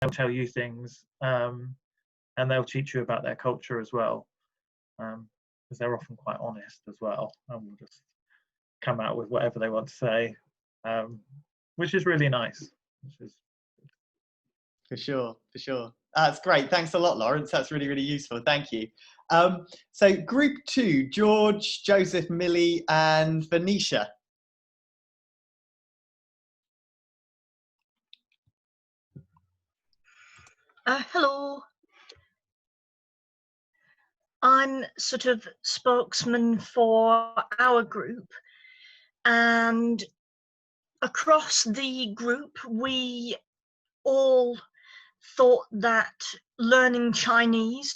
they'll tell you things, and they'll teach you about their culture as well, because they're often quite honest as well, and will just come out with whatever they want to say, which is really nice. For sure, for sure. That's great. Thanks a lot, Lawrence. That's really, really useful. Thank you. So group 2, George, Joseph, Millie, and Venetia. Hello. I'm sort of spokesman for our group, and across the group we all thought that learning Chinese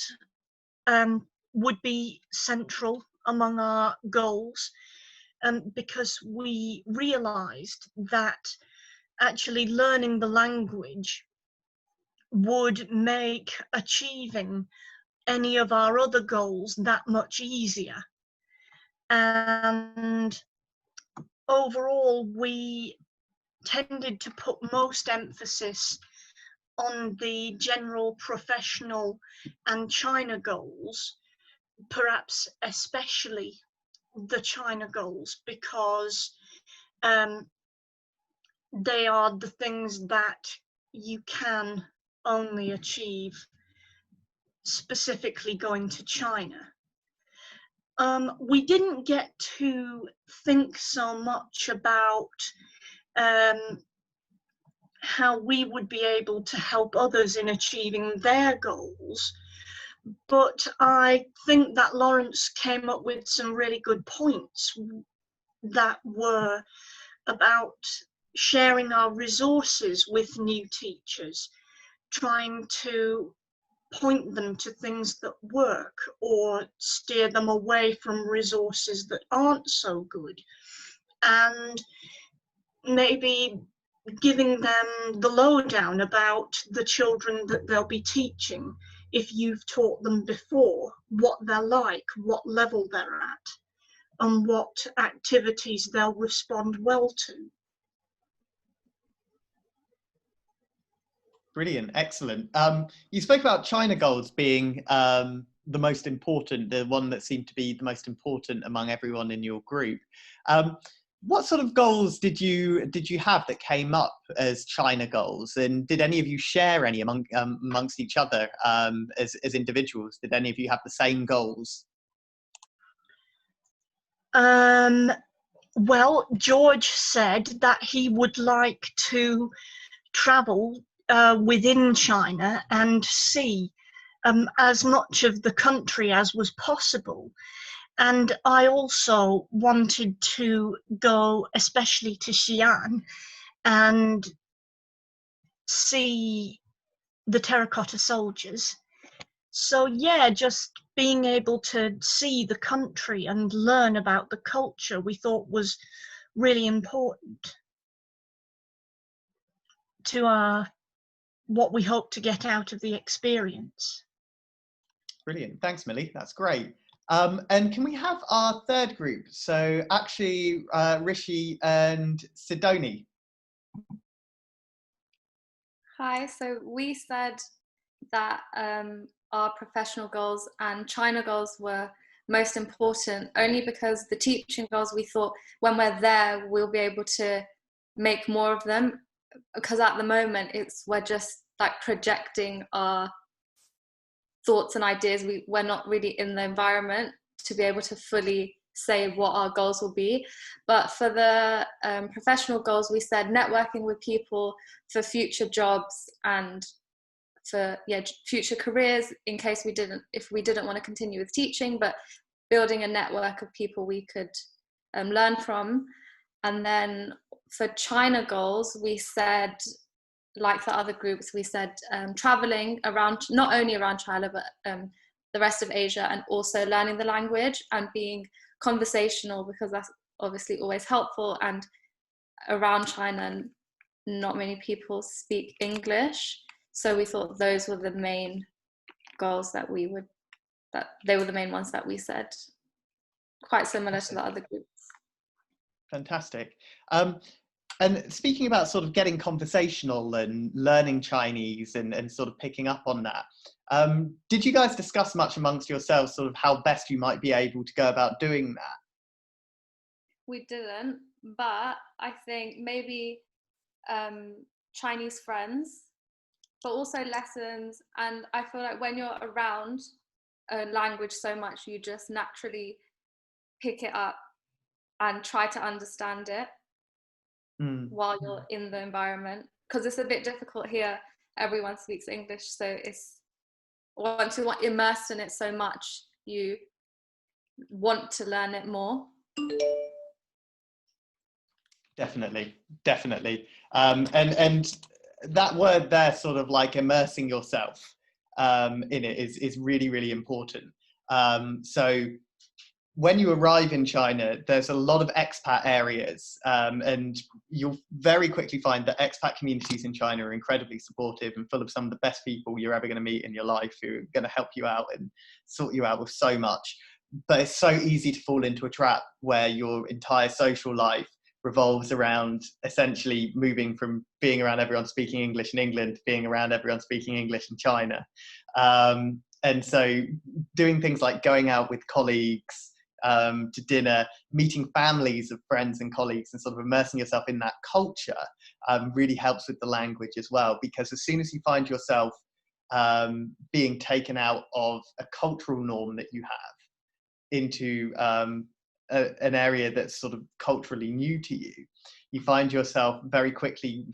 would be central among our goals, because we realized that actually learning the language would make achieving any of our other goals that much easier. And overall, we tended to put most emphasis on the general professional and China goals, perhaps especially the China goals, because they are the things that you can only achieve specifically going to China. We didn't get to think so much about how we would be able to help others in achieving their goals, but I think that Lawrence came up with some really good points that were about sharing our resources with new teachers, trying to point them to things that work or steer them away from resources that aren't so good, and maybe giving them the lowdown about the children that they'll be teaching. If you've taught them before, what they're like, what level they're at, and what activities they'll respond well to. Brilliant, excellent. You spoke about China goals being the most important, the one that seemed to be the most important among everyone in your group. What sort of goals did you have that came up as China goals, and did any of you share any amongst each other as individuals? Did any of you have the same goals? Well, George said that he would like to travel within China and see as much of the country as was possible. And I also wanted to go especially to Xi'an and see the terracotta soldiers. So yeah, just being able to see the country and learn about the culture we thought was really important to what we hope to get out of the experience. Brilliant, thanks Millie, that's great. And can we have our third group? So actually, Rishi and Sidoni. Hi, so we said that our professional goals and China goals were most important, only because the teaching goals, we thought when we're there, we'll be able to make more of them, because at the moment we're just like projecting our thoughts and ideas. We're not really in the environment to be able to fully say what our goals will be. But for the professional goals, we said networking with people for future jobs and for future careers, in case if we didn't want to continue with teaching, but building a network of people we could learn from. And then for China goals, we said, like the other groups, we said traveling around, not only around China, but the rest of Asia, and also learning the language and being conversational, because that's obviously always helpful. And around China, not many people speak English. So we thought those were the main goals they were the main ones that we said, quite similar to the other groups. Fantastic. And speaking about sort of getting conversational and learning Chinese and sort of picking up on that, did you guys discuss much amongst yourselves sort of how best you might be able to go about doing that? We didn't, but I think maybe Chinese friends, but also lessons. And I feel like when you're around a language so much, you just naturally pick it up and try to understand it while you're in the environment, because it's a bit difficult here. Everyone speaks English, so it's once you're immersed in it so much, you want to learn it more. Definitely. And that word there, sort of like immersing yourself in it, is really, really important. So when you arrive in China, there's a lot of expat areas, and you'll very quickly find that expat communities in China are incredibly supportive and full of some of the best people you're ever going to meet in your life, who are going to help you out and sort you out with so much. But it's so easy to fall into a trap where your entire social life revolves around essentially moving from being around everyone speaking English in England to being around everyone speaking English in China. And so doing things like going out with colleagues to dinner, meeting families of friends and colleagues, and sort of immersing yourself in that culture really helps with the language as well. Because as soon as you find yourself being taken out of a cultural norm that you have into an area that's sort of culturally new to you, you find yourself very quickly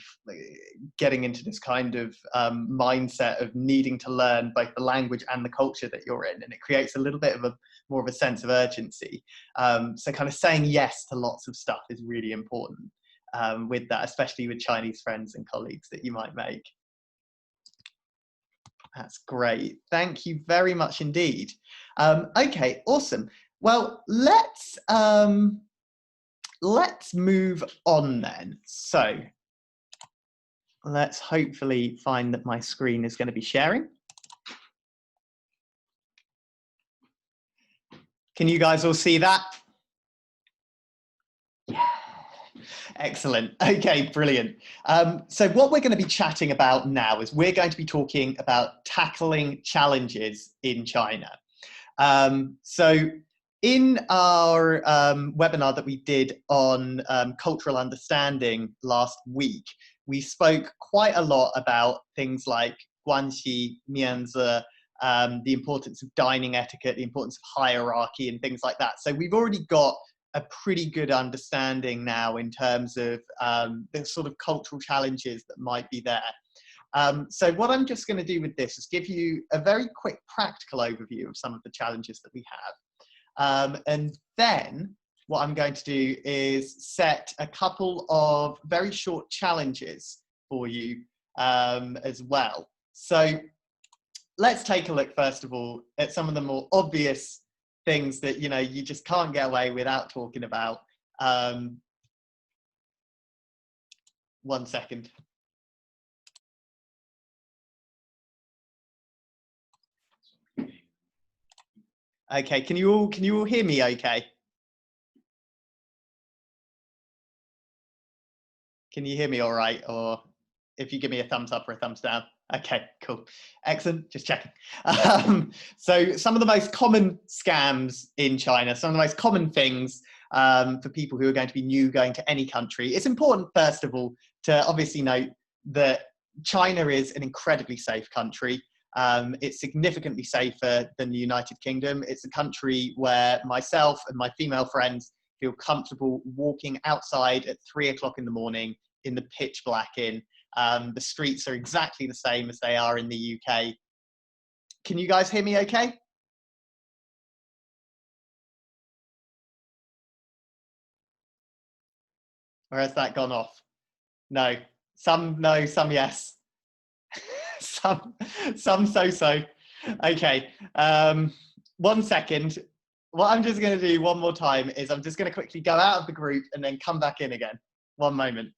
getting into this kind of mindset of needing to learn both the language and the culture that you're in, and it creates a little bit of more of a sense of urgency. So kind of saying yes to lots of stuff is really important with that, especially with Chinese friends and colleagues that you might make. That's great. Thank you very much indeed. Okay, awesome. Well, let's move on then. So let's hopefully find that my screen is going to be sharing. Can you guys all see that? Yeah. Excellent. Okay, brilliant. So what we're going to be chatting about now is we're going to be talking about tackling challenges in China. So in our webinar that we did on cultural understanding last week, we spoke quite a lot about things like guanxi, mianzi, the importance of dining etiquette, the importance of hierarchy and things like that. So we've already got a pretty good understanding now in terms of the sort of cultural challenges that might be there. So what I'm just going to do with this is give you a very quick practical overview of some of the challenges that we have. And then what I'm going to do is set a couple of very short challenges for you as well. So let's take a look first of all at some of the more obvious things that you just can't get away without talking about. 1 second. Okay, can you all hear me okay? Can you hear me all right? Or if you give me a thumbs up or a thumbs down. Okay, cool. Excellent, just checking. So some of the most common scams in China, some of the most common things for people who are going to be new going to any country. It's important, first of all, to obviously note that China is an incredibly safe country. It's significantly safer than the United Kingdom. It's a country where myself and my female friends feel comfortable walking outside at 3 o'clock in the morning in the pitch black in. The streets are exactly the same as they are in the UK. Can you guys hear me okay? Or has that gone off? No. Some no, some yes. some so. Okay. 1 second. What I'm just going to do one more time is I'm just going to quickly go out of the group and then come back in again. 1 moment.